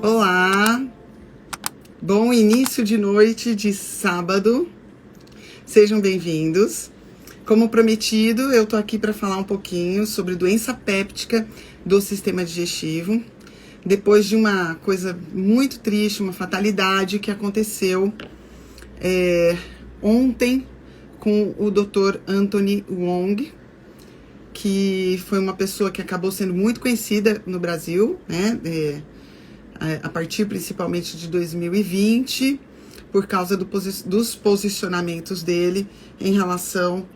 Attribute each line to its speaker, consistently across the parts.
Speaker 1: Olá, bom início de noite de sábado, sejam bem-vindos. Como prometido, eu tô aqui para falar um pouquinho sobre doença péptica do sistema digestivo, depois de uma coisa muito triste, uma fatalidade que aconteceu ontem com o Dr. Anthony Wong, que foi uma pessoa que acabou sendo muito conhecida no Brasil, né? A partir principalmente de 2020, por causa dos posicionamentos dele em relação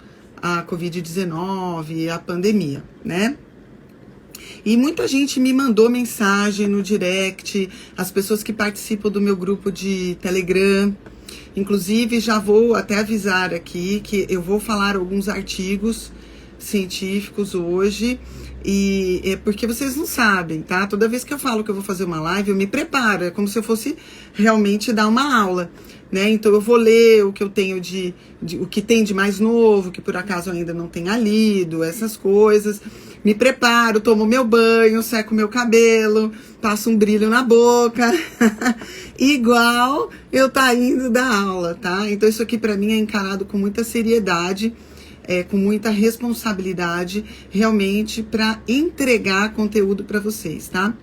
Speaker 1: à Covid-19 e à pandemia, né? E muita gente me mandou mensagem no direct, as pessoas que participam do meu grupo de Telegram. Inclusive, já vou até avisar aqui que eu vou falar alguns artigos científicos hoje, e é porque vocês não sabem, tá? Toda vez que eu falo que eu vou fazer uma live, eu me preparo, é como se eu fosse realmente dar uma aula, né? Então eu vou ler o que eu tenho o que tem de mais novo, que por acaso eu ainda não tenha lido, essas coisas. Me preparo, tomo meu banho, seco meu cabelo, passo um brilho na boca, igual eu tá indo dar aula, tá? Então isso aqui pra mim é encarado com muita seriedade, com muita responsabilidade, realmente, para entregar conteúdo para vocês, tá?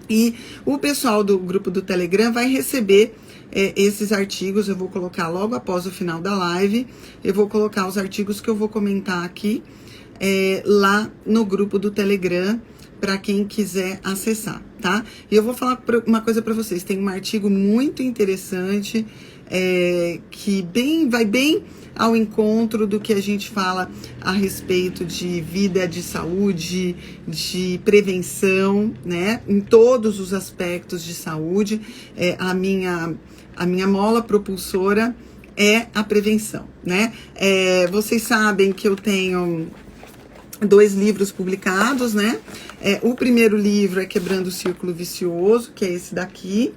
Speaker 1: E o pessoal do grupo do Telegram vai receber esses artigos, eu vou colocar logo após o final da live, eu vou colocar os artigos que eu vou comentar aqui, lá no grupo do Telegram, para quem quiser acessar, tá? E eu vou falar uma coisa para vocês, tem um artigo muito interessante, que vai bem ao encontro do que a gente fala a respeito de vida, de saúde, de prevenção, né? Em todos os aspectos de saúde, a minha mola propulsora é a prevenção, né? Vocês sabem que eu tenho 2 livros publicados, né? O primeiro livro é Quebrando o Círculo Vicioso, que é esse daqui.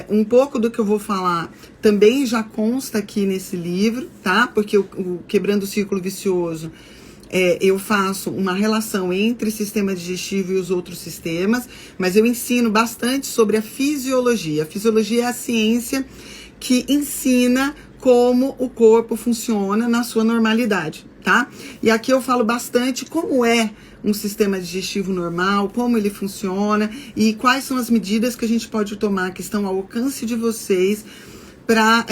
Speaker 1: Um pouco do que eu vou falar também já consta aqui nesse livro, tá? Porque o Quebrando o Círculo Vicioso, eu faço uma relação entre sistema digestivo e os outros sistemas, mas eu ensino bastante sobre a fisiologia. A fisiologia é a ciência que ensina como o corpo funciona na sua normalidade, tá? E aqui eu falo bastante como é um sistema digestivo normal, como ele funciona e quais são as medidas que a gente pode tomar, que estão ao alcance de vocês, para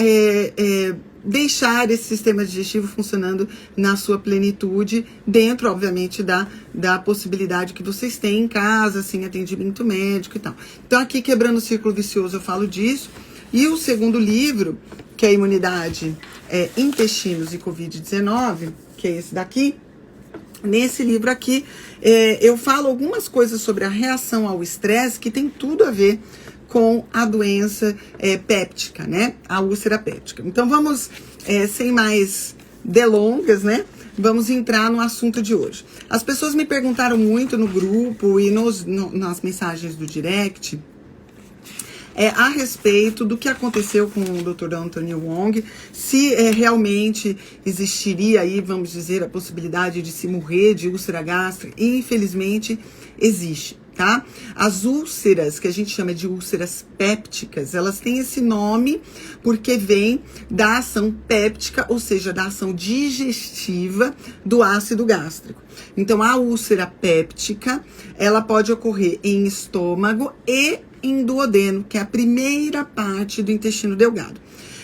Speaker 1: deixar esse sistema digestivo funcionando na sua plenitude, dentro, obviamente, da possibilidade que vocês têm em casa, sem atendimento médico e tal. Então, aqui, Quebrando o Círculo Vicioso, eu falo disso. E o segundo livro, que é a Imunidade, Intestinos e Covid-19, que é esse daqui, nesse livro aqui, eu falo algumas coisas sobre a reação ao estresse que tem tudo a ver com a doença péptica, né? A úlcera péptica. Então vamos, sem mais delongas, né? Vamos entrar no assunto de hoje. As pessoas me perguntaram muito no grupo e nas mensagens do direct, a respeito do que aconteceu com o Dr. Anthony Wong, se realmente existiria aí, vamos dizer, a possibilidade de se morrer de úlcera gástrica, e infelizmente existe, tá? As úlceras, que a gente chama de úlceras pépticas, elas têm esse nome porque vem da ação péptica, ou seja, da ação digestiva do ácido gástrico. Então, a úlcera péptica, ela pode ocorrer em estômago e em duodeno, que é a primeira parte do intestino delgado.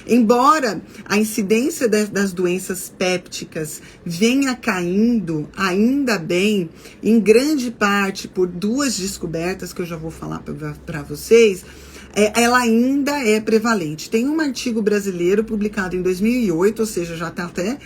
Speaker 1: Embora a incidência das doenças pépticas venha caindo, ainda bem, em grande parte por 2 descobertas que eu já vou falar para vocês, ela ainda é prevalente. Tem um artigo brasileiro publicado em 2008, ou seja, já está até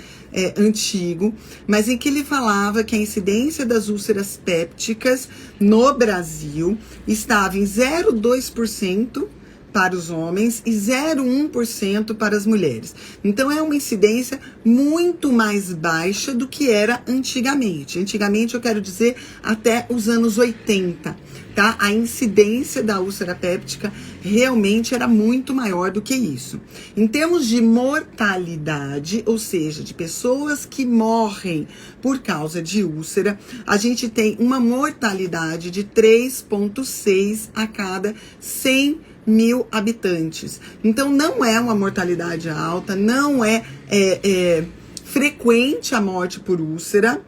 Speaker 1: antigo, mas em que ele falava que a incidência das úlceras pépticas no Brasil estava em 0,2% para os homens e 0,1% para as mulheres. Então é uma incidência muito mais baixa do que era antigamente. Antigamente eu quero dizer até os anos 80, tá? A incidência da úlcera péptica realmente era muito maior do que isso. Em termos de mortalidade, ou seja, de pessoas que morrem por causa de úlcera, a gente tem uma mortalidade de 3,6 a cada 100 mil habitantes. Então não é uma mortalidade alta, não é frequente a morte por úlcera.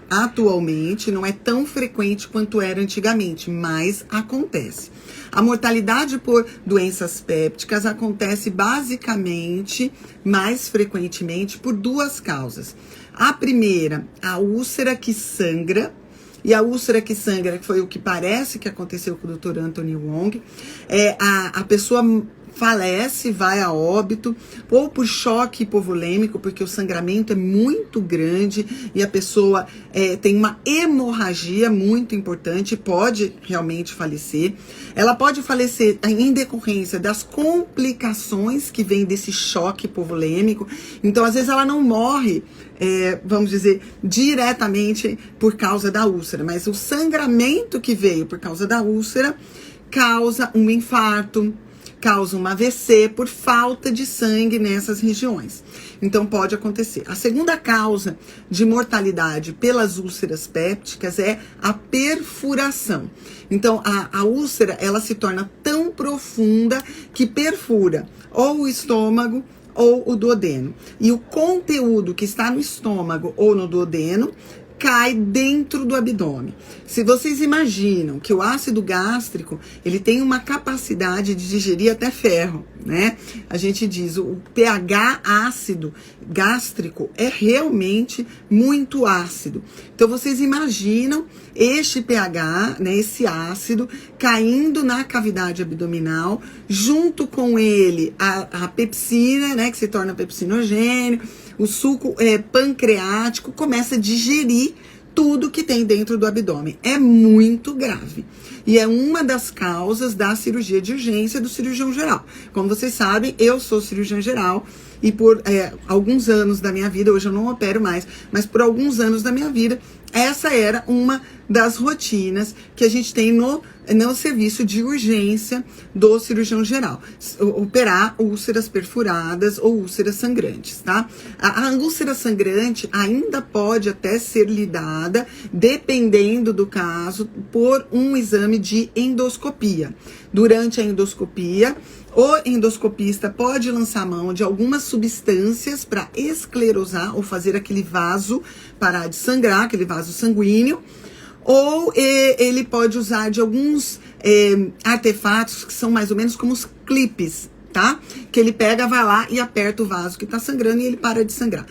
Speaker 1: Atualmente não é tão frequente quanto era antigamente, mas acontece. A mortalidade por doenças pépticas acontece basicamente, mais frequentemente, por duas causas. A primeira, a úlcera que sangra. E a úlcera que sangra, que foi o que parece que aconteceu com o Dr. Anthony Wong, a pessoa falece, vai a óbito, ou por choque hipovolêmico, porque o sangramento é muito grande e a pessoa tem uma hemorragia muito importante, pode realmente falecer. Ela pode falecer em decorrência das complicações que vêm desse choque hipovolêmico. Então, às vezes, ela não morre, vamos dizer, diretamente por causa da úlcera, mas o sangramento que veio por causa da úlcera causa um infarto, causa um AVC por falta de sangue nessas regiões. Então pode acontecer. A segunda causa de mortalidade pelas úlceras pépticas é a perfuração. Então a úlcera, ela se torna tão profunda que perfura ou o estômago ou o duodeno. E o conteúdo que está no estômago ou no duodeno cai dentro do abdômen. Se vocês imaginam que o ácido gástrico, ele tem uma capacidade de digerir até ferro, né? A gente diz, o pH ácido gástrico é realmente muito ácido. Então, vocês imaginam este pH, né, esse ácido, caindo na cavidade abdominal, junto com ele a pepsina, né, que se torna pepsinogênio, o suco pancreático começa a digerir tudo que tem dentro do abdômen. É muito grave. E é uma das causas da cirurgia de urgência do cirurgião geral. Como vocês sabem, eu sou cirurgião geral e por alguns anos da minha vida, hoje eu não opero mais, mas por alguns anos da minha vida, essa era uma das rotinas que a gente tem no serviço de urgência do cirurgião geral. Operar úlceras perfuradas ou úlceras sangrantes, tá? A úlcera sangrante ainda pode até ser lidada, dependendo do caso, por um exame de endoscopia. Durante a endoscopia, o endoscopista pode lançar mão de algumas substâncias para esclerosar ou fazer aquele vaso parar de sangrar, aquele vaso sanguíneo. Ou ele pode usar de alguns artefatos que são mais ou menos como os clipes, tá? Que ele pega, vai lá e aperta o vaso que tá sangrando e ele para de sangrar.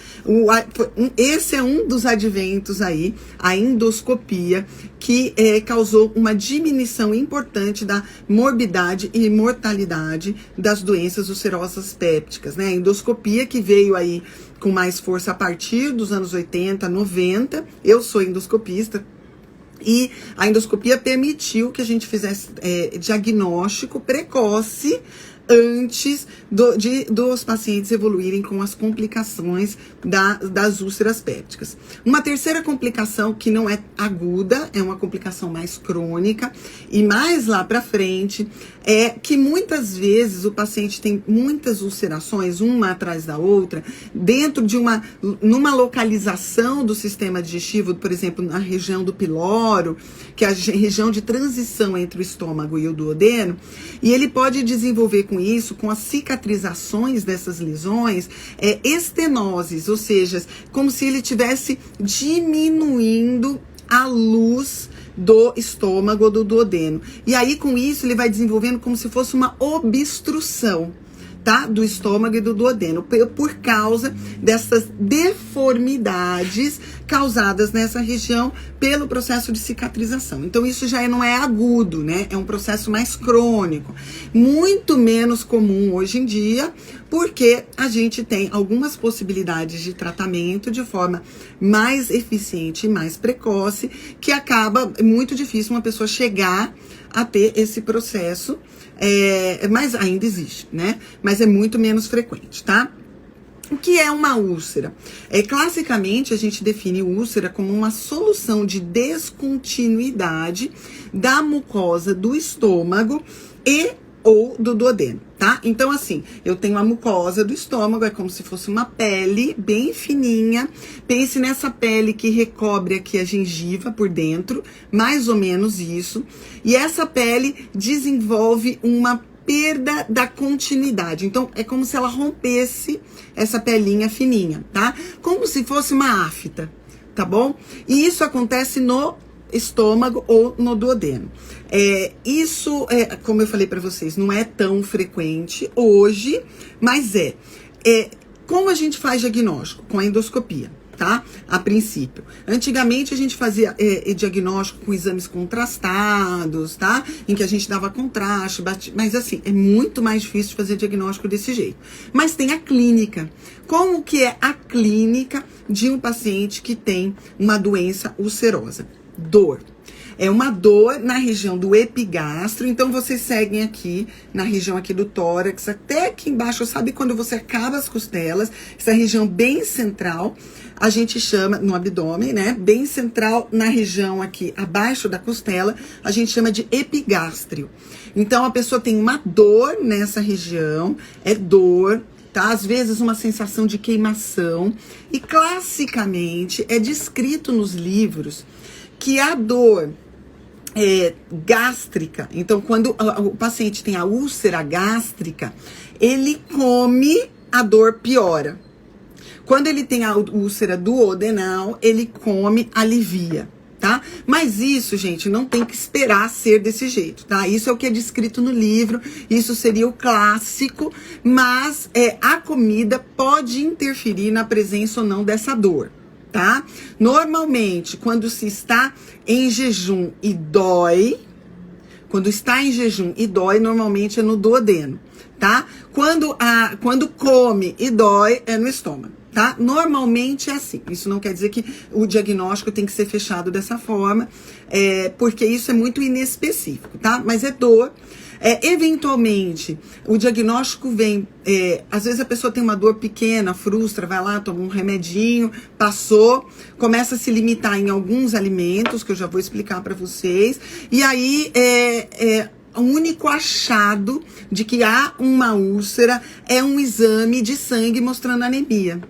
Speaker 1: Esse é um dos adventos aí, a endoscopia, que causou uma diminuição importante da morbidade e mortalidade das doenças ulcerosas pépticas, né? A endoscopia que veio aí com mais força a partir dos anos 80, 90. Eu sou endoscopista. E a endoscopia permitiu que a gente fizesse diagnóstico precoce antes dos pacientes evoluírem com as complicações das úlceras pépticas. Uma terceira complicação que não é aguda, é uma complicação mais crônica e mais lá pra frente, é que muitas vezes o paciente tem muitas ulcerações, uma atrás da outra, dentro de numa localização do sistema digestivo, por exemplo, na região do piloro, que é a região de transição entre o estômago e o duodeno, e ele pode desenvolver com isso, com as cicatrizações dessas lesões, estenoses, ou seja, como se ele estivesse diminuindo a luz do estômago ou do duodeno. E aí, com isso, ele vai desenvolvendo como se fosse uma obstrução, tá? Do estômago e do duodeno, por causa dessas deformidades causadas nessa região pelo processo de cicatrização. Então, isso já não é agudo, né? É um processo mais crônico. Muito menos comum hoje em dia, porque a gente tem algumas possibilidades de tratamento de forma mais eficiente e mais precoce, que acaba muito difícil uma pessoa chegar a ter esse processo, mas ainda existe, né? Mas é muito menos frequente, tá? O que é uma úlcera? Classicamente, a gente define úlcera como uma solução de descontinuidade da mucosa do estômago e ou do duodeno, tá? Então, assim, eu tenho a mucosa do estômago, é como se fosse uma pele bem fininha. Pense nessa pele que recobre aqui a gengiva por dentro, mais ou menos isso. E essa pele desenvolve uma perda da continuidade. Então, é como se ela rompesse essa pelinha fininha, tá? Como se fosse uma afta, tá bom? E isso acontece no estômago ou no duodeno. Isso, como eu falei para vocês, não é tão frequente hoje, mas como a gente faz diagnóstico? Com a endoscopia, tá? A princípio. Antigamente a gente fazia diagnóstico com exames contrastados, tá? Em que a gente dava contraste, mas assim, é muito mais difícil de fazer diagnóstico desse jeito. Mas tem a clínica. Como que é a clínica de um paciente que tem uma doença ulcerosa? Dor. É uma dor na região do epigastro, então vocês seguem aqui, na região aqui do tórax, até aqui embaixo, sabe quando você acaba as costelas, essa região bem central, a gente chama, no abdômen, né, bem central na região aqui, abaixo da costela, a gente chama de epigástrio. Então a pessoa tem uma dor nessa região, é dor, tá? Às vezes uma sensação de queimação, e classicamente é descrito nos livros que a dor gástrica, então quando o paciente tem a úlcera gástrica, ele come, a dor piora. Quando ele tem a úlcera duodenal, ele come, alivia, tá? Mas isso, gente, não tem que esperar ser desse jeito, tá? Isso é o que é descrito no livro, isso seria o clássico, mas a comida pode interferir na presença ou não dessa dor. Tá? Normalmente, quando se está em jejum e dói, normalmente é no duodeno, tá? Quando come e dói, é no estômago, tá? Normalmente é assim. Isso não quer dizer que o diagnóstico tem que ser fechado dessa forma, porque isso é muito inespecífico, tá? Mas é dor. Eventualmente, o diagnóstico vem, às vezes a pessoa tem uma dor pequena, frustra, vai lá, toma um remedinho, passou, começa a se limitar em alguns alimentos, que eu já vou explicar para vocês, e aí o único achado de que há uma úlcera é um exame de sangue mostrando anemia.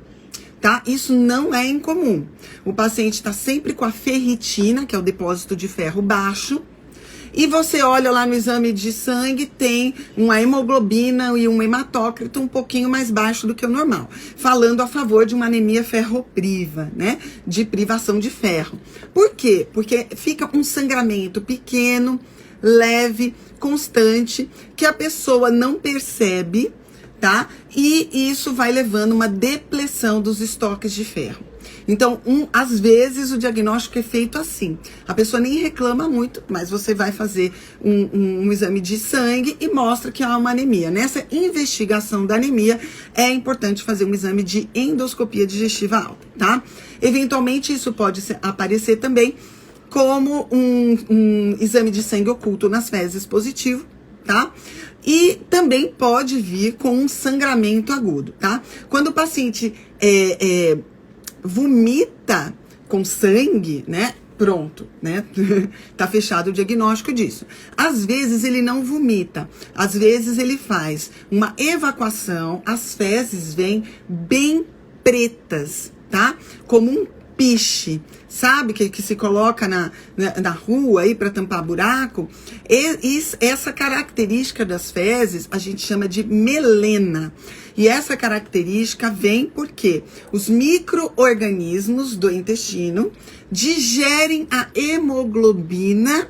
Speaker 1: Tá? Isso não é incomum. O paciente está sempre com a ferritina, que é o depósito de ferro baixo, e você olha lá no exame de sangue, tem uma hemoglobina e um hematócrito um pouquinho mais baixo do que o normal, falando a favor de uma anemia ferropriva, né? De privação de ferro. Por quê? Porque fica um sangramento pequeno, leve, constante, que a pessoa não percebe, tá? E isso vai levando uma depleção dos estoques de ferro. Então, às vezes o diagnóstico é feito assim. A pessoa nem reclama muito, mas você vai fazer um exame de sangue e mostra que há uma anemia. Nessa investigação da anemia, é importante fazer um exame de endoscopia digestiva alta, tá? Eventualmente, isso pode aparecer também como um exame de sangue oculto nas fezes positivo, tá? E também pode vir com um sangramento agudo, tá? Quando o paciente vomita com sangue, né? Pronto, né? Tá fechado o diagnóstico disso. Às vezes ele não vomita, às vezes ele faz uma evacuação, as fezes vêm bem pretas, tá? Como um piche, sabe? Que se coloca na rua aí para tampar buraco. Essa característica das fezes a gente chama de melena. E essa característica vem porque os micro-organismos do intestino digerem a hemoglobina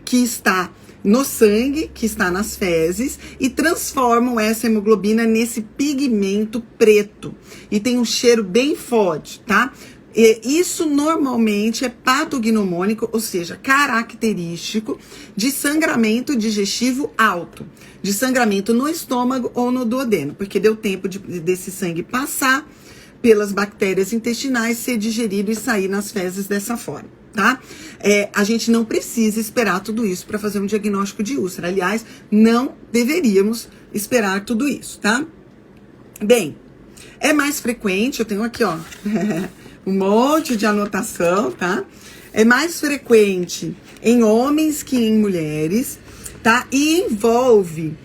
Speaker 1: que está no sangue, que está nas fezes, e transformam essa hemoglobina nesse pigmento preto. E tem um cheiro bem forte, tá? Isso normalmente é patognomônico, ou seja, característico de sangramento digestivo alto, de sangramento no estômago ou no duodeno, porque deu tempo desse sangue passar pelas bactérias intestinais, ser digerido e sair nas fezes dessa forma, tá? A gente não precisa esperar tudo isso para fazer um diagnóstico de úlcera. Aliás, não deveríamos esperar tudo isso, tá? Bem, é mais frequente, eu tenho aqui, ó, um monte de anotação, tá? É mais frequente em homens que em mulheres, tá? E envolve,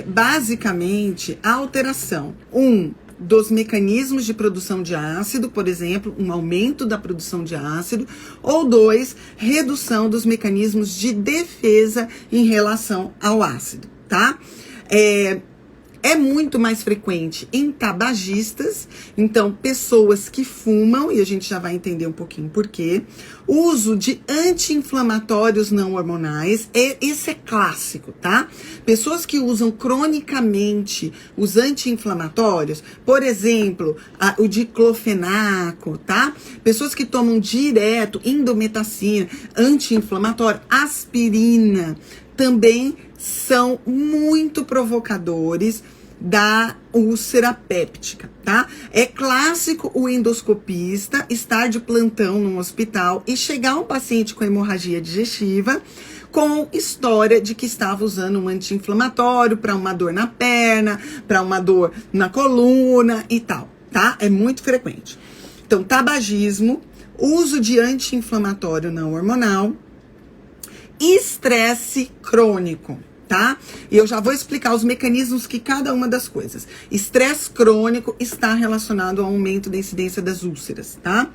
Speaker 1: basicamente, a alteração, dos mecanismos de produção de ácido, por exemplo, um aumento da produção de ácido, ou 2, redução dos mecanismos de defesa em relação ao ácido, tá? É muito mais frequente em tabagistas, então pessoas que fumam, e a gente já vai entender um pouquinho por quê. Uso de anti-inflamatórios não hormonais, esse é clássico, tá? Pessoas que usam cronicamente os anti-inflamatórios, por exemplo, o diclofenaco, tá? Pessoas que tomam direto indometacina, anti-inflamatório, aspirina, também são muito provocadores da úlcera péptica, tá? É clássico o endoscopista estar de plantão num hospital e chegar um paciente com hemorragia digestiva com história de que estava usando um anti-inflamatório para uma dor na perna, para uma dor na coluna e tal, tá? É muito frequente. Então, tabagismo, uso de anti-inflamatório não hormonal, estresse crônico, tá? E eu já vou explicar os mecanismos que cada uma das coisas. Estresse crônico está relacionado ao aumento da incidência das úlceras, tá?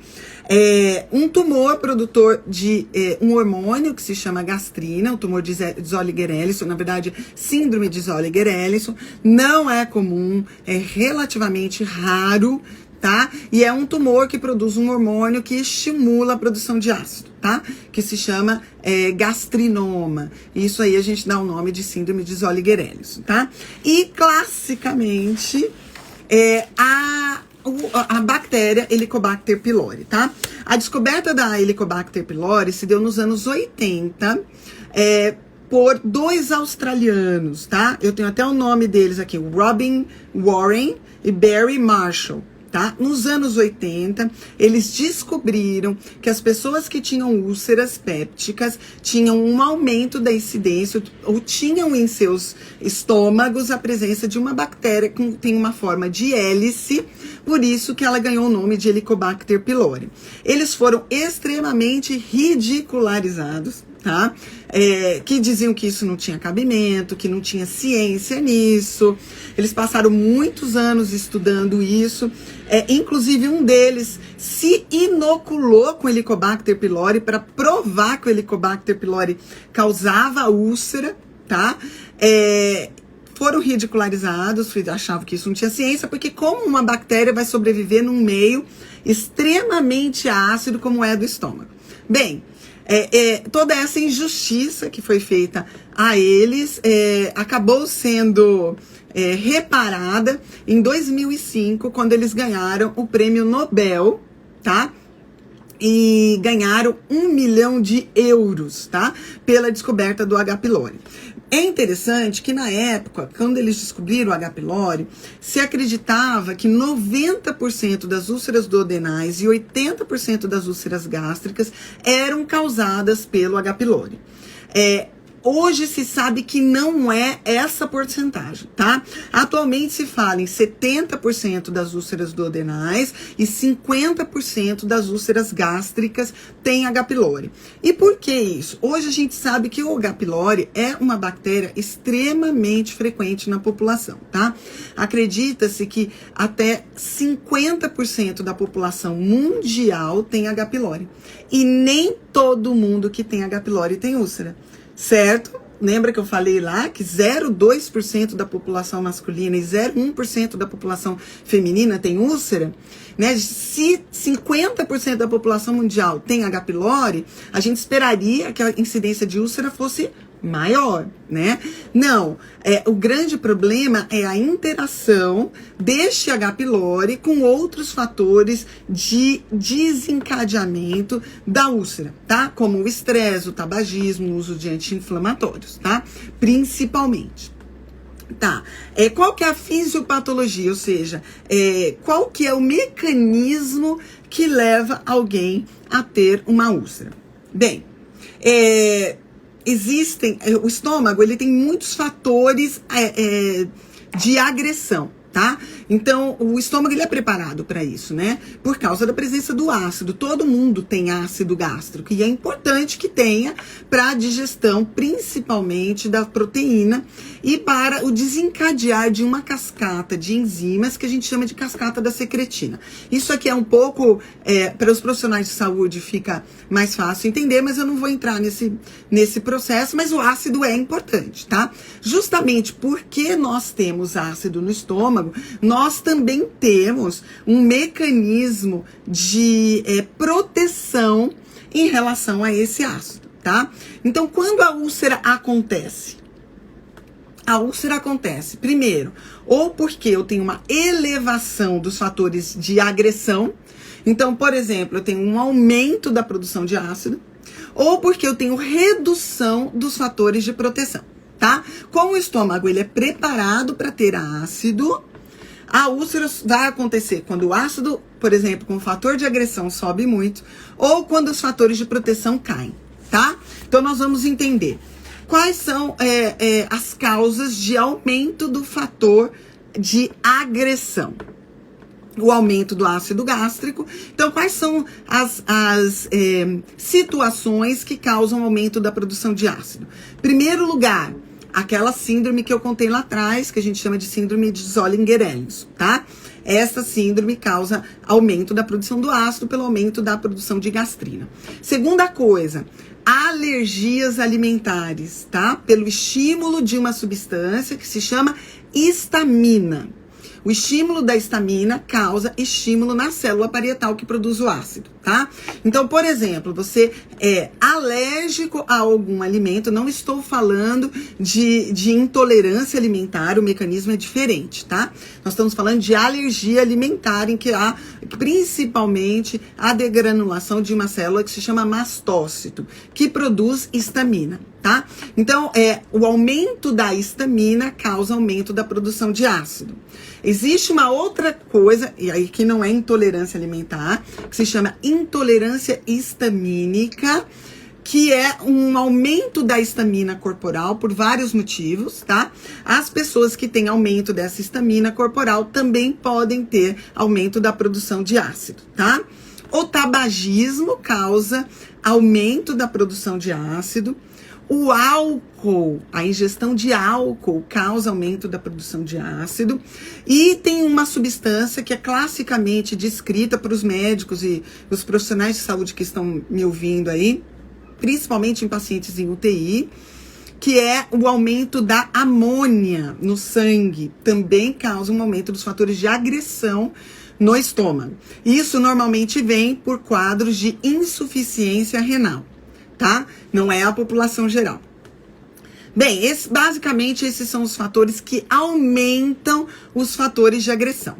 Speaker 1: Um tumor produtor de um hormônio que se chama gastrina, o tumor de Zolliger-Ellison, na verdade, síndrome de Zolliger-Ellison, não é comum, é relativamente raro, tá? E é um tumor que produz um hormônio que estimula a produção de ácido, tá? Que se chama gastrinoma. Isso aí a gente dá o nome de síndrome de Zolliger-Ellison, tá? E classicamente a bactéria Helicobacter pylori, tá? A descoberta da Helicobacter pylori se deu nos anos 80, por 2 australianos, tá? Eu tenho até o nome deles aqui, Robin Warren e Barry Marshall. Tá? Nos anos 80, eles descobriram que as pessoas que tinham úlceras pépticas tinham um aumento da incidência ou tinham em seus estômagos a presença de uma bactéria que tem uma forma de hélice, por isso que ela ganhou o nome de Helicobacter pylori. Eles foram extremamente ridicularizados, tá? Que diziam que isso não tinha cabimento, que não tinha ciência nisso. Eles passaram muitos anos estudando isso. Inclusive, um deles se inoculou com Helicobacter pylori para provar que o Helicobacter pylori causava úlcera, tá? Foram ridicularizados, achavam que isso não tinha ciência, porque como uma bactéria vai sobreviver num meio extremamente ácido como é do estômago? Bem, toda essa injustiça que foi feita a eles acabou sendo reparada em 2005, quando eles ganharam o prêmio Nobel, tá? E ganharam 1 milhão de euros, tá? Pela descoberta do H. pylori. É interessante que na época, quando eles descobriram o H. pylori, se acreditava que 90% das úlceras duodenais e 80% das úlceras gástricas eram causadas pelo H. pylori. Hoje se sabe que não é essa porcentagem, tá? Atualmente se fala em 70% das úlceras duodenais e 50% das úlceras gástricas tem H. pylori. E por que isso? Hoje a gente sabe que o H. pylori é uma bactéria extremamente frequente na população, tá? Acredita-se que até 50% da população mundial tem H. pylori. E nem todo mundo que tem H. pylori tem úlcera. Certo? Lembra que eu falei lá que 0,2% da população masculina e 0,1% da população feminina tem úlcera? Né? Se 50% da população mundial tem H. pylori, a gente esperaria que a incidência de úlcera fosse maior, né? Não, o grande problema é a interação deste H. pylori com outros fatores de desencadeamento da úlcera, tá? Como o estresse, o tabagismo, o uso de anti-inflamatórios, tá? Principalmente. Tá, qual que é a fisiopatologia, ou seja, qual que é o mecanismo que leva alguém a ter uma úlcera? Bem, o estômago, ele tem muitos fatores de agressão, tá? Então, o estômago, ele é preparado para isso, né? Por causa da presença do ácido. Todo mundo tem ácido gástrico e é importante que tenha para a digestão, principalmente da proteína e para o desencadear de uma cascata de enzimas que a gente chama de cascata da secretina. Isso aqui é um pouco, para os profissionais de saúde fica mais fácil entender, mas eu não vou entrar nesse processo, mas o ácido é importante, tá? Justamente porque nós temos ácido no estômago, nós também temos um mecanismo de proteção em relação a esse ácido, tá? Então, quando a úlcera acontece? A úlcera acontece, primeiro, ou porque eu tenho uma elevação dos fatores de agressão. Então, por exemplo, eu tenho um aumento da produção de ácido, ou porque eu tenho redução dos fatores de proteção, tá? Como o estômago ele é preparado para ter ácido, a úlcera vai acontecer quando o ácido, por exemplo, com o fator de agressão sobe muito, ou quando os fatores de proteção caem, tá? Então, nós vamos entender quais são as causas de aumento do fator de agressão. O aumento do ácido gástrico. Então, quais são as situações que causam aumento da produção de ácido? Primeiro lugar, aquela síndrome que eu contei lá atrás, que a gente chama de síndrome de Zollinger-Ellison, tá? Essa síndrome causa aumento da produção do ácido pelo aumento da produção de gastrina. Segunda coisa, alergias alimentares, tá? Pelo estímulo de uma substância que se chama histamina. O estímulo da histamina causa estímulo na célula parietal que produz o ácido, tá? Então, por exemplo, você é alérgico a algum alimento, não estou falando de intolerância alimentar, o mecanismo é diferente, tá? Nós estamos falando de alergia alimentar, em que há principalmente a degranulação de uma célula que se chama mastócito, que produz histamina, tá? Então, o aumento da histamina causa aumento da produção de ácido. Existe uma outra coisa, e aí que não é intolerância alimentar, que se chama intolerância histamínica, que é um aumento da histamina corporal por vários motivos, tá? As pessoas que têm aumento dessa histamina corporal também podem ter aumento da produção de ácido, tá? O tabagismo causa aumento da produção de ácido. O álcool, a ingestão de álcool causa aumento da produção de ácido. E tem uma substância que é classicamente descrita para os médicos e os profissionais de saúde que estão me ouvindo aí, principalmente em pacientes em UTI, que é o aumento da amônia no sangue. Também causa um aumento dos fatores de agressão no estômago. Isso normalmente vem por quadros de insuficiência renal, tá? Não é a população geral. Bem, basicamente esses são os fatores que aumentam os fatores de agressão.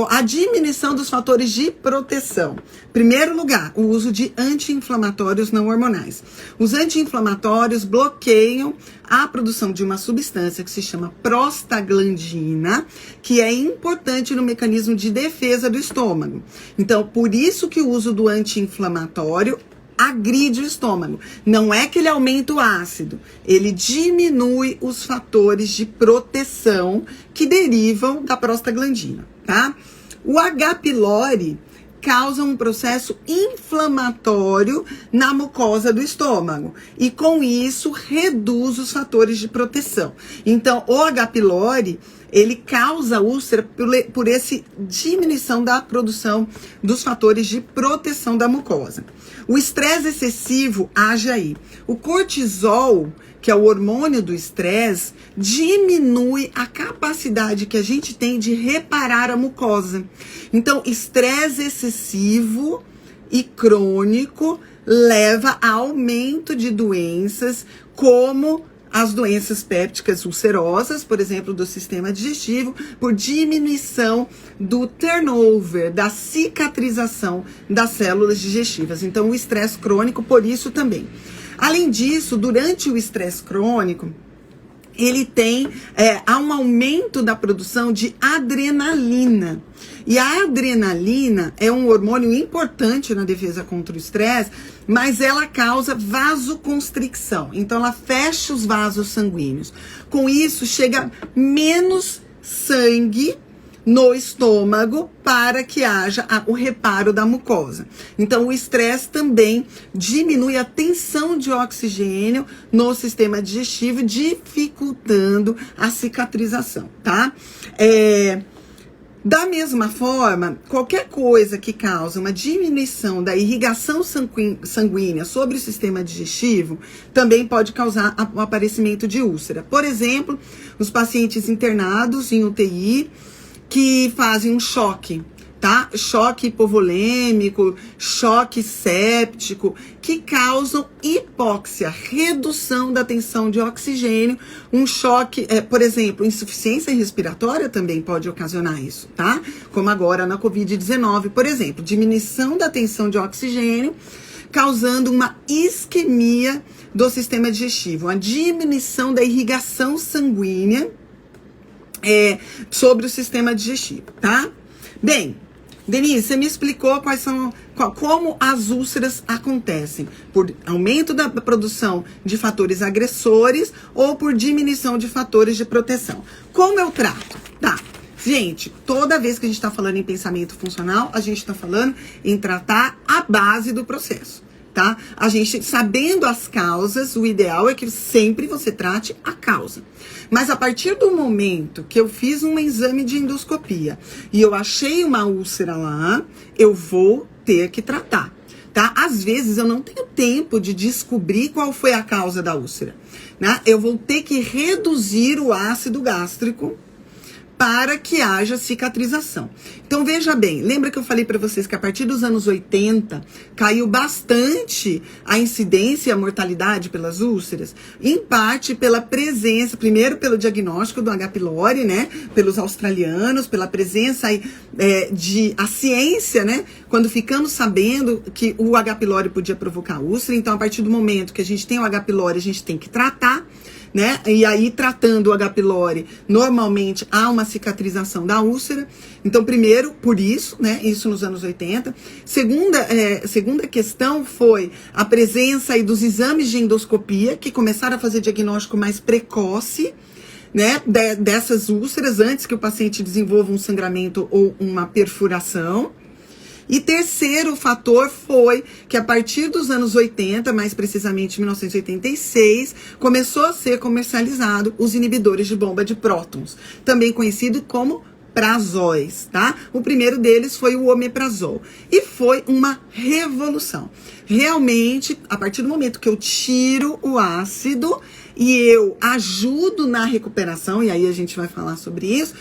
Speaker 1: A diminuição dos fatores de proteção. Primeiro lugar, o uso de anti-inflamatórios não hormonais. Os anti-inflamatórios bloqueiam a produção de uma substância que se chama prostaglandina, que é importante no mecanismo de defesa do estômago. Então, por isso que o uso do anti-inflamatório agride o estômago. Não é que ele aumenta o ácido, ele diminui os fatores de proteção que derivam da prostaglandina, tá? O H. pylori causa um processo inflamatório na mucosa do estômago e com isso reduz os fatores de proteção. Então, o H. pylori ele causa úlcera por essa diminuição da produção dos fatores de proteção da mucosa. O estresse excessivo age aí. O cortisol, que é o hormônio do estresse, diminui a capacidade que a gente tem de reparar a mucosa. Então, estresse excessivo e crônico leva a aumento de doenças como as doenças pépticas ulcerosas, por exemplo, do sistema digestivo, por diminuição do turnover, da cicatrização das células digestivas. Então, o estresse crônico, por isso também. Além disso, durante o estresse crônico, ele tem há um aumento da produção de adrenalina. E a adrenalina é um hormônio importante na defesa contra o estresse, mas ela causa vasoconstricção. Então, ela fecha os vasos sanguíneos. Com isso, chega menos sangue no estômago para que haja o reparo da mucosa. Então, o estresse também diminui a tensão de oxigênio no sistema digestivo, dificultando a cicatrização, tá? Da mesma forma, qualquer coisa que causa uma diminuição da irrigação sanguínea sobre o sistema digestivo também pode causar o aparecimento de úlcera. Por exemplo, os pacientes internados em UTI que fazem um choque, tá? Choque hipovolêmico, choque séptico, que causam hipóxia, redução da tensão de oxigênio. Um choque, por exemplo, insuficiência respiratória também pode ocasionar isso, tá? Como agora na Covid-19, por exemplo, diminuição da tensão de oxigênio, causando uma isquemia do sistema digestivo, a diminuição da irrigação sanguínea sobre o sistema digestivo, tá? Bem, Denise, você me explicou como as úlceras acontecem, por aumento da produção de fatores agressores ou por diminuição de fatores de proteção. Como eu trato? Tá, gente, toda vez que a gente está falando em pensamento funcional, a gente está falando em tratar a base do processo, tá? A gente, sabendo as causas, o ideal é que sempre você trate a causa. Mas a partir do momento que eu fiz um exame de endoscopia e eu achei uma úlcera lá, eu vou ter que tratar, tá? Às vezes eu não tenho tempo de descobrir qual foi a causa da úlcera, né? Eu vou ter que reduzir o ácido gástrico para que haja cicatrização. Então, veja bem, lembra que eu falei para vocês que a partir dos anos 80 caiu bastante a incidência e a mortalidade pelas úlceras? Em parte pela presença, primeiro pelo diagnóstico do H. pylori, né? Pelos australianos, pela presença aí, a ciência, né? Quando ficamos sabendo que o H. pylori podia provocar úlcera, então a partir do momento que a gente tem o H. pylori, a gente tem que tratar, né? E aí, tratando o H. pylori, normalmente há uma cicatrização da úlcera. Então, primeiro, por isso, né? Isso nos anos 80. Segunda questão foi a presença aí dos exames de endoscopia, que começaram a fazer diagnóstico mais precoce, né? Dessas úlceras, antes que o paciente desenvolva um sangramento ou uma perfuração. E terceiro fator foi que a partir dos anos 80, mais precisamente 1986, começou a ser comercializado os inibidores de bomba de prótons, também conhecido como prazóis, tá? O primeiro deles foi o omeprazol e foi uma revolução. Realmente, a partir do momento que eu tiro o ácido e eu ajudo na recuperação, e aí a gente vai falar sobre isso,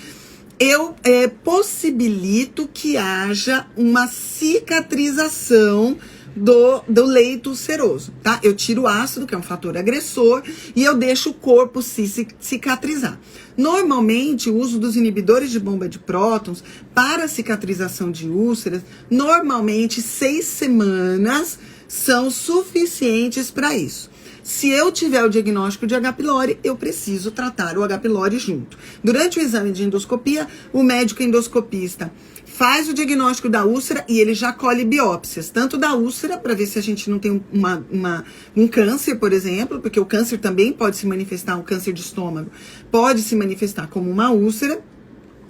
Speaker 1: eu possibilito que haja uma cicatrização do leito ulceroso, tá? Eu tiro o ácido, que é um fator agressor, e eu deixo o corpo cicatrizar. Normalmente, o uso dos inibidores de bomba de prótons para a cicatrização de úlceras, normalmente 6 semanas são suficientes para isso. Se eu tiver o diagnóstico de H. pylori, eu preciso tratar o H. pylori junto. Durante o exame de endoscopia, o médico endoscopista faz o diagnóstico da úlcera e ele já colhe biópsias, tanto da úlcera, para ver se a gente não tem um câncer, por exemplo, porque o câncer também pode se manifestar, um câncer de estômago, pode se manifestar como uma úlcera.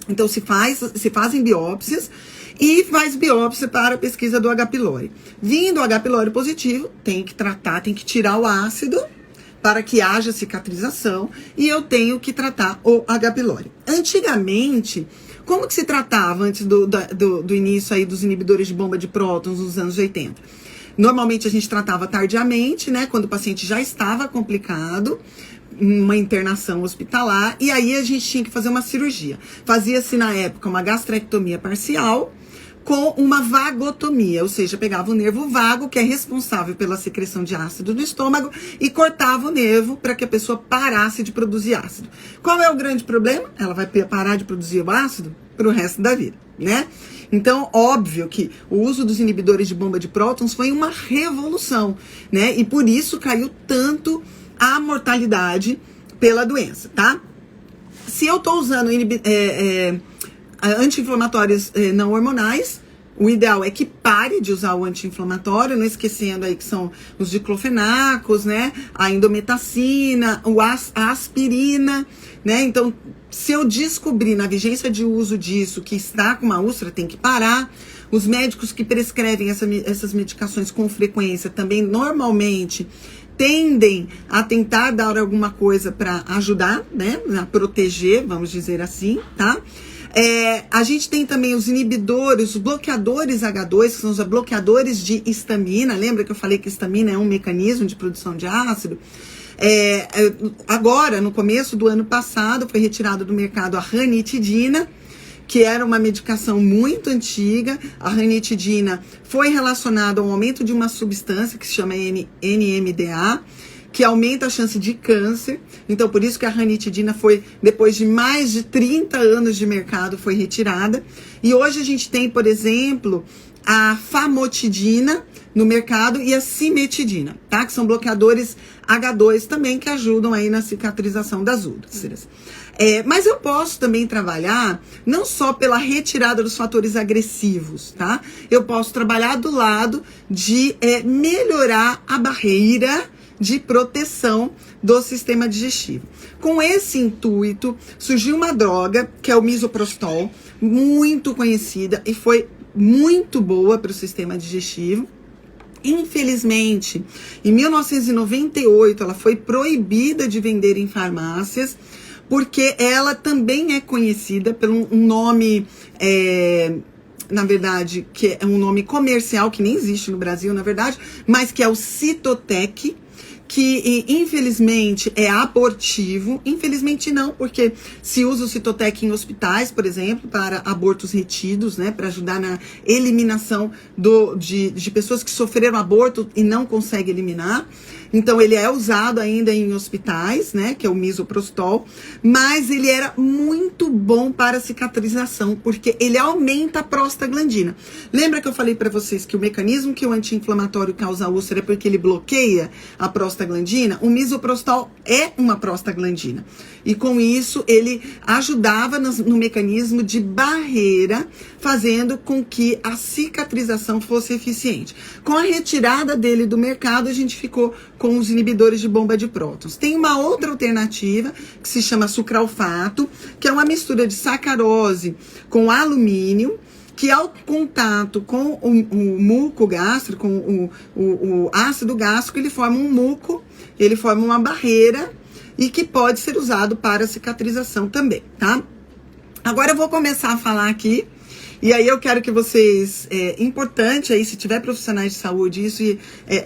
Speaker 1: Então, se fazem biópsias e faz biópsia para a pesquisa do H. pylori. Vindo o H. pylori positivo, tem que tratar, tem que tirar o ácido para que haja cicatrização e eu tenho que tratar o H. pylori. Antigamente, como que se tratava antes do início aí dos inibidores de bomba de prótons nos anos 80? Normalmente a gente tratava tardiamente, né, quando o paciente já estava complicado, uma internação hospitalar, e aí a gente tinha que fazer uma cirurgia. Fazia-se na época uma gastrectomia parcial com uma vagotomia, ou seja, pegava o nervo vago, que é responsável pela secreção de ácido do estômago, e cortava o nervo para que a pessoa parasse de produzir ácido. Qual é o grande problema? Ela vai parar de produzir o ácido para o resto da vida, né? Então, óbvio que o uso dos inibidores de bomba de prótons foi uma revolução, né? E por isso caiu tanto a mortalidade pela doença, tá? Se eu tô usando anti-inflamatórios não hormonais, o ideal é que pare de usar o anti-inflamatório, não esquecendo aí que são os diclofenacos, né? A indometacina, a aspirina, né? Então, se eu descobrir na vigência de uso disso que está com uma úlcera, tem que parar. Os médicos que prescrevem essas medicações com frequência também normalmente tendem a tentar dar alguma coisa para ajudar, né? A proteger, vamos dizer assim, tá? A gente tem também os inibidores, os bloqueadores H2, que são os bloqueadores de histamina. Lembra que eu falei que histamina é um mecanismo de produção de ácido? Agora, no começo do ano passado, foi retirado do mercado a ranitidina, que era uma medicação muito antiga. A ranitidina foi relacionada ao aumento de uma substância que se chama NMDA, que aumenta a chance de câncer. Então, por isso que a ranitidina foi, depois de mais de 30 anos de mercado, foi retirada. E hoje a gente tem, por exemplo, a famotidina no mercado e a cimetidina, tá? Que são bloqueadores H2 também, que ajudam aí na cicatrização das úlceras. Mas eu posso também trabalhar não só pela retirada dos fatores agressivos, tá? Eu posso trabalhar do lado de melhorar a barreira de proteção do sistema digestivo. Com esse intuito, surgiu uma droga, que é o misoprostol, muito conhecida e foi muito boa para o sistema digestivo. Infelizmente, em 1998, ela foi proibida de vender em farmácias, porque ela também é conhecida pelo um nome, na verdade, que é um nome comercial, que nem existe no Brasil, na verdade, mas que é o Cytotec, que infelizmente é abortivo. Infelizmente não, porque se usa o Cytotec em hospitais, por exemplo, para abortos retidos, né, para ajudar na eliminação de pessoas que sofreram aborto e não conseguem eliminar. Então ele é usado ainda em hospitais, né, que é o misoprostol, mas ele era muito bom para cicatrização, porque ele aumenta a prostaglandina. Lembra que eu falei para vocês que o mecanismo que o anti-inflamatório causa úlcera é porque ele bloqueia a prostaglandina? O misoprostol é uma prostaglandina. E com isso ele ajudava no mecanismo de barreira, fazendo com que a cicatrização fosse eficiente. Com a retirada dele do mercado, a gente ficou com os inibidores de bomba de prótons. Tem uma outra alternativa que se chama sucralfato, que é uma mistura de sacarose com alumínio, que ao contato com o muco gástrico, com o ácido gástrico, ele forma um muco, ele forma uma barreira e que pode ser usado para cicatrização também, tá? Agora eu vou começar a falar aqui. E aí eu quero que vocês, importante aí, se tiver profissionais de saúde, isso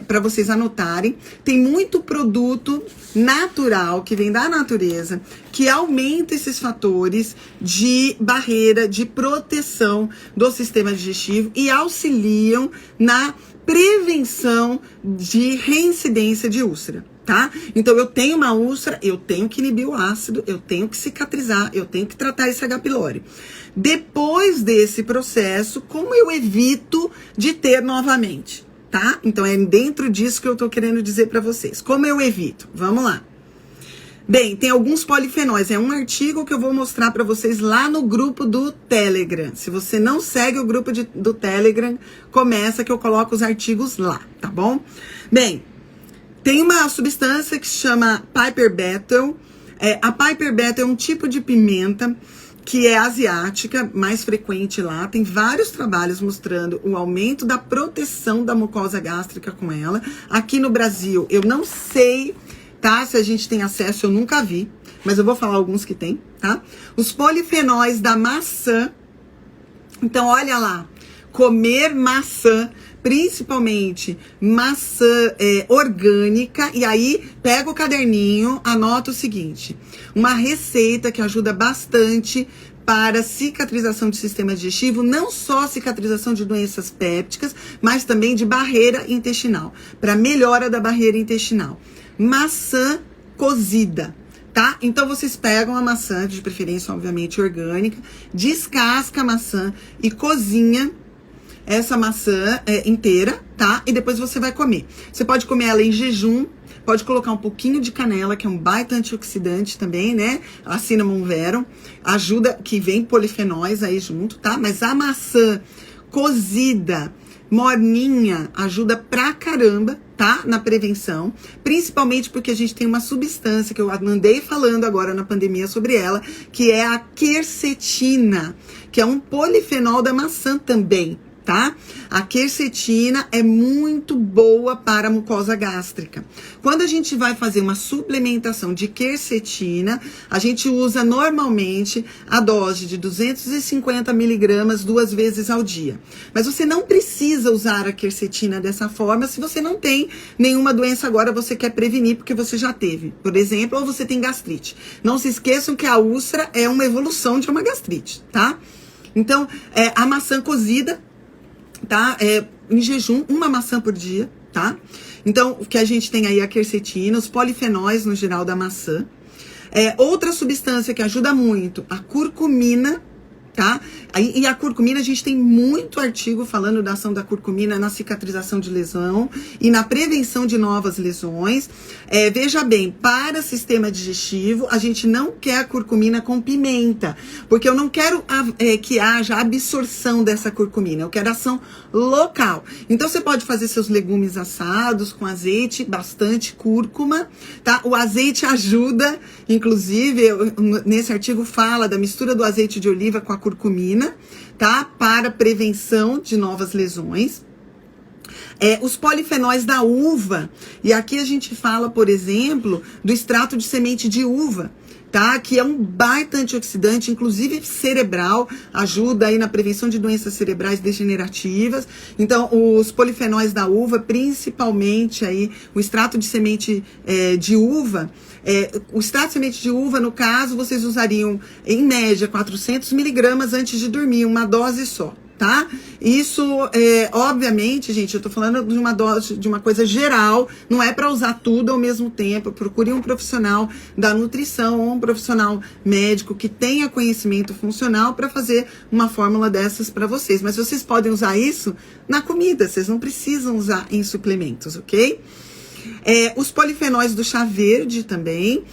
Speaker 1: para vocês anotarem. Tem muito produto natural que vem da natureza que aumenta esses fatores de barreira, de proteção do sistema digestivo e auxiliam na prevenção de reincidência de úlcera. Tá? Então eu tenho uma úlcera, eu tenho que inibir o ácido, eu tenho que cicatrizar, eu tenho que tratar esse H. pylori. Depois desse processo, como eu evito de ter novamente, tá? Então é dentro disso que eu tô querendo dizer para vocês. Como eu evito? Vamos lá. Bem, tem alguns polifenóis. É um artigo que eu vou mostrar para vocês lá no grupo do Telegram. Se você não segue o grupo do Telegram, começa que eu coloco os artigos lá, tá bom? Bem, tem uma substância que se chama Piper Betel. A Piper Betel é um tipo de pimenta que é asiática, mais frequente lá. Tem vários trabalhos mostrando o aumento da proteção da mucosa gástrica com ela. Aqui no Brasil, eu não sei, tá? Se a gente tem acesso, eu nunca vi. Mas eu vou falar alguns que tem, tá? Os polifenóis da maçã. Então, olha lá. Comer maçã, principalmente maçã orgânica, e aí pega o caderninho, anota o seguinte: uma receita que ajuda bastante para cicatrização de sistema digestivo, não só cicatrização de doenças pépticas, mas também de barreira intestinal, para melhora da barreira intestinal. Maçã cozida. Tá? Então vocês pegam a maçã, de preferência obviamente orgânica, descasca a maçã e cozinha essa maçã inteira, tá? E depois você vai comer. Você pode comer ela em jejum, pode colocar um pouquinho de canela, que é um baita antioxidante também, né? A cinnamon verum, ajuda, que vem polifenóis aí junto, tá? Mas a maçã cozida, morninha, ajuda pra caramba, tá? Na prevenção, principalmente porque a gente tem uma substância que eu andei falando agora na pandemia sobre ela, que é a quercetina, que é um polifenol da maçã também, tá? A quercetina é muito boa para a mucosa gástrica. Quando a gente vai fazer uma suplementação de quercetina, a gente usa normalmente a dose de 250 miligramas 2 vezes ao dia. Mas você não precisa usar a quercetina dessa forma se você não tem nenhuma doença agora, você quer prevenir porque você já teve, por exemplo, ou você tem gastrite. Não se esqueçam que a úlcera é uma evolução de uma gastrite, tá? Então, a maçã cozida, tá? Em jejum, uma maçã por dia, tá? Então, o que a gente tem aí a quercetina, os polifenóis no geral da maçã. Outra substância que ajuda muito, a curcumina, tá? E a curcumina, a gente tem muito artigo falando da ação da curcumina na cicatrização de lesão e na prevenção de novas lesões. Veja bem, para sistema digestivo, a gente não quer a curcumina com pimenta, porque eu não quero que haja absorção dessa curcumina, eu quero ação local. Então, você pode fazer seus legumes assados com azeite, bastante cúrcuma, tá? O azeite ajuda, inclusive, nesse artigo fala da mistura do azeite de oliva com a curcumina, tá? Para prevenção de novas lesões. Os polifenóis da uva, e aqui a gente fala, por exemplo, do extrato de semente de uva, tá? Que é um baita antioxidante, inclusive cerebral, ajuda aí na prevenção de doenças cerebrais degenerativas. Então, os polifenóis da uva, principalmente aí o extrato de semente de uva, o extrato de semente de uva, no caso, vocês usariam, em média, 400 miligramas antes de dormir, uma dose só, tá? Isso, obviamente, gente, eu tô falando de uma dose, de uma coisa geral, não é para usar tudo ao mesmo tempo. Procure um profissional da nutrição ou um profissional médico que tenha conhecimento funcional para fazer uma fórmula dessas para vocês. Mas vocês podem usar isso na comida, vocês não precisam usar em suplementos, ok? Os polifenóis do chá verde também,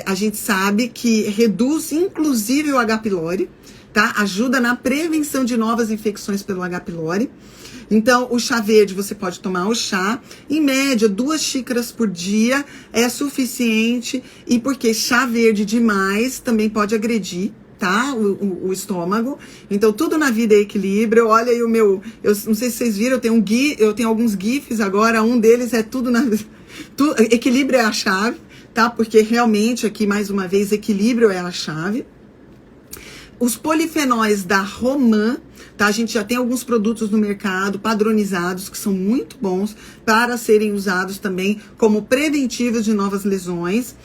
Speaker 1: a gente sabe que reduz inclusive o H. pylori, tá? Ajuda na prevenção de novas infecções pelo H. pylori. Então, o chá verde, você pode tomar o chá, em média, 2 xícaras por dia é suficiente, e porque chá verde demais também pode agredir, tá? O estômago. Então, tudo na vida é equilíbrio. Olha aí eu não sei se vocês viram, eu tenho alguns GIFs agora, um deles é equilíbrio é a chave, tá? Porque realmente aqui, mais uma vez, equilíbrio é a chave. Os polifenóis da romã, tá? A gente já tem alguns produtos no mercado padronizados que são muito bons para serem usados também como preventivos de novas lesões.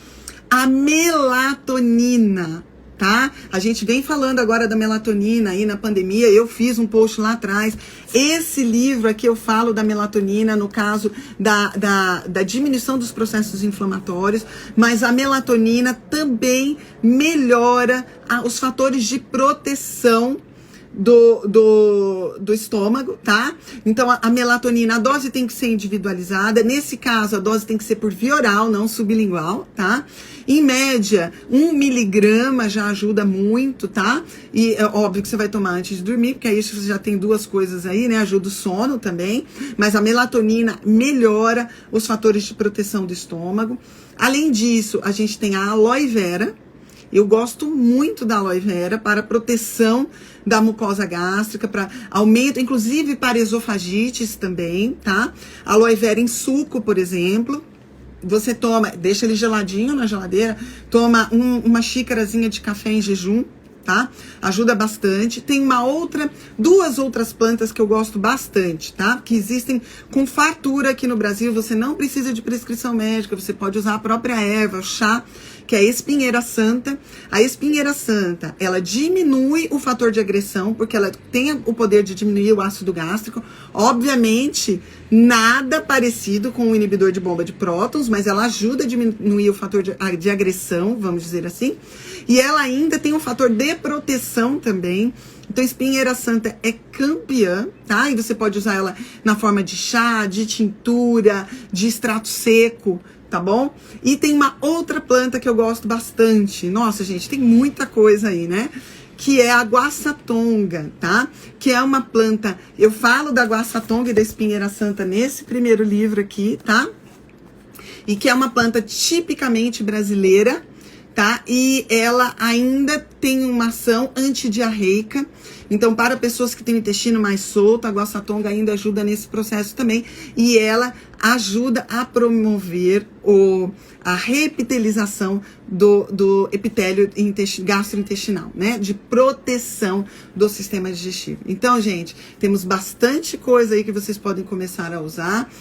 Speaker 1: A melatonina, tá? A gente vem falando agora da melatonina aí na pandemia, eu fiz um post lá atrás. Esse livro aqui eu falo da melatonina, no caso da diminuição dos processos inflamatórios, mas a melatonina também melhora os fatores de proteção do estômago, tá? Então, a melatonina, a dose tem que ser individualizada. Nesse caso, a dose tem que ser por via oral, não sublingual, tá? Em média, 1 miligrama já ajuda muito, tá? E é óbvio que você vai tomar antes de dormir, porque aí você já tem 2 coisas aí, né? Ajuda o sono também, mas a melatonina melhora os fatores de proteção do estômago. Além disso, a gente tem a aloe vera. Eu gosto muito da aloe vera para proteção da mucosa gástrica, para aumento, inclusive para esofagites também, tá? Aloe vera em suco, por exemplo. Você toma, deixa ele geladinho na geladeira, toma uma xícarazinha de café em jejum, tá? Ajuda bastante. Tem 2 outras plantas que eu gosto bastante, tá? Que existem com fartura aqui no Brasil, você não precisa de prescrição médica, você pode usar a própria erva, o chá, que é a espinheira santa. A espinheira santa, ela diminui o fator de agressão, porque ela tem o poder de diminuir o ácido gástrico. Obviamente, nada parecido com o inibidor de bomba de prótons, mas ela ajuda a diminuir o fator de agressão, vamos dizer assim. E ela ainda tem um fator de proteção também. Então, espinheira santa é campeã, tá? E você pode usar ela na forma de chá, de tintura, de extrato seco, tá bom? E tem uma outra planta que eu gosto bastante. Nossa, gente, tem muita coisa aí, né? Que é a guaçatonga, tá? Que é uma planta... Eu falo da guaçatonga e da espinheira santa nesse primeiro livro aqui, tá? E que é uma planta tipicamente brasileira, tá? E ela ainda tem uma ação antidiarreica. Então, para pessoas que têm o intestino mais solto, a guaçatonga ainda ajuda nesse processo também. E ela ajuda a promover a reepitelização do epitélio gastrointestinal, né? De proteção do sistema digestivo. Então, gente, temos bastante coisa aí que vocês podem começar a usar.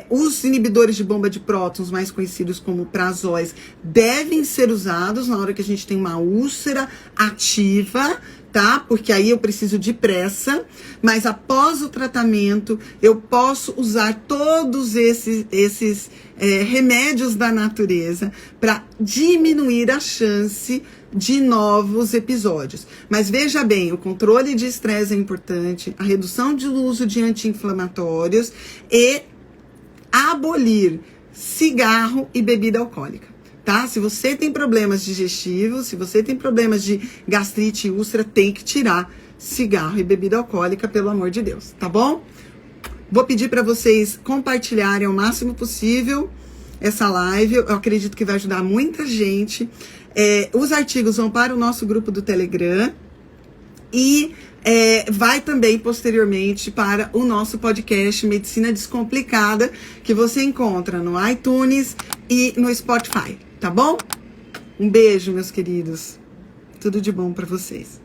Speaker 1: Os inibidores de bomba de prótons, mais conhecidos como prazóis, devem ser usados na hora que a gente tem uma úlcera ativa, tá? Porque aí eu preciso de pressa, mas após o tratamento eu posso usar todos esses remédios da natureza para diminuir a chance de novos episódios. Mas veja bem, o controle de estresse é importante, a redução do uso de anti-inflamatórios e abolir cigarro e bebida alcoólica. Tá? Se você tem problemas digestivos, se você tem problemas de gastrite e úlcera, tem que tirar cigarro e bebida alcoólica, pelo amor de Deus, tá bom? Vou pedir para vocês compartilharem ao máximo possível essa live, eu acredito que vai ajudar muita gente. Os artigos vão para o nosso grupo do Telegram e vai também posteriormente para o nosso podcast Medicina Descomplicada, que você encontra no iTunes e no Spotify, tá bom? Um beijo, meus queridos. Tudo de bom para vocês.